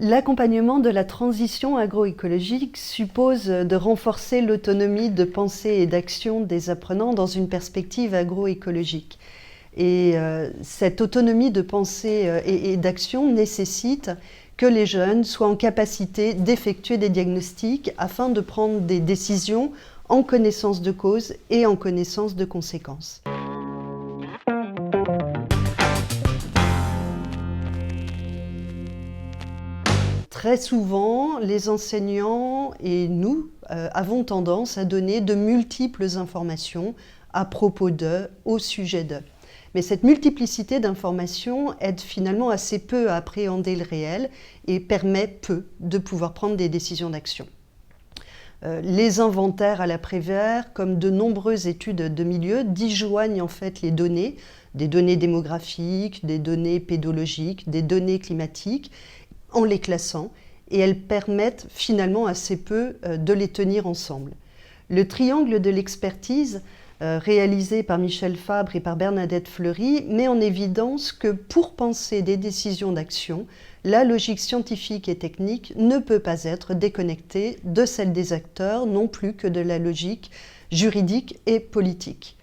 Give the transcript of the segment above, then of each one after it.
L'accompagnement de la transition agroécologique suppose de renforcer l'autonomie de pensée et d'action des apprenants dans une perspective agroécologique. Et cette autonomie de pensée et d'action nécessite que les jeunes soient en capacité d'effectuer des diagnostics afin de prendre des décisions en connaissance de cause et en connaissance de conséquences. Très souvent, les enseignants et nous avons tendance à donner de multiples informations à propos d'eux, au sujet d'eux. Mais cette multiplicité d'informations aide finalement assez peu à appréhender le réel et permet peu de pouvoir prendre des décisions d'action. Les inventaires à la Prévert, comme de nombreuses études de milieu, disjoignent en fait les données, des données démographiques, des données pédologiques, des données climatiques, en les classant, et elles permettent finalement assez peu de les tenir ensemble. Le triangle de l'expertise, réalisé par Michel Fabre et par Bernadette Fleury, met en évidence que pour penser des décisions d'action, la logique scientifique et technique ne peut pas être déconnectée de celle des acteurs, non plus que de la logique juridique et politique.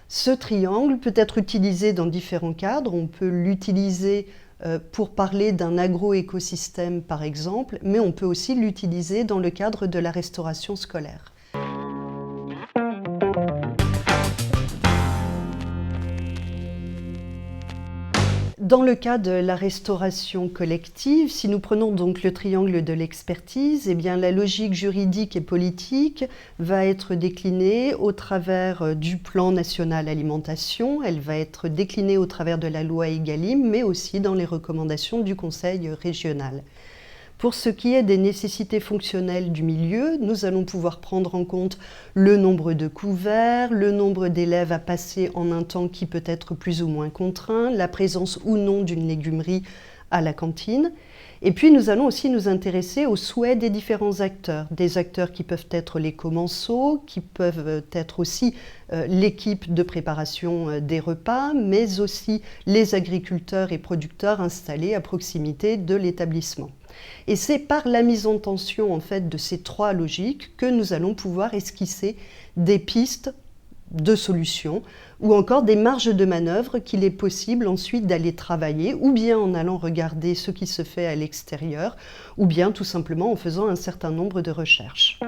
Ce triangle peut être utilisé dans différents cadres. On peut l'utiliser pour parler d'un agroécosystème par exemple, mais on peut aussi l'utiliser dans le cadre de la restauration scolaire. Dans le cas de la restauration collective, si nous prenons donc le triangle de l'expertise, eh bien la logique juridique et politique va être déclinée au travers du plan national alimentation, elle va être déclinée au travers de la loi Egalim, mais aussi dans les recommandations du Conseil régional. Pour ce qui est des nécessités fonctionnelles du milieu, nous allons pouvoir prendre en compte le nombre de couverts, le nombre d'élèves à passer en un temps qui peut être plus ou moins contraint, la présence ou non d'une légumerie à la cantine. Et puis nous allons aussi nous intéresser aux souhaits des différents acteurs. Des acteurs qui peuvent être les commensaux, qui peuvent être aussi l'équipe de préparation des repas, mais aussi les agriculteurs et producteurs installés à proximité de l'établissement. Et c'est par la mise en tension en fait, de ces trois logiques que nous allons pouvoir esquisser des pistes de solutions ou encore des marges de manœuvre qu'il est possible ensuite d'aller travailler ou bien en allant regarder ce qui se fait à l'extérieur ou bien tout simplement en faisant un certain nombre de recherches.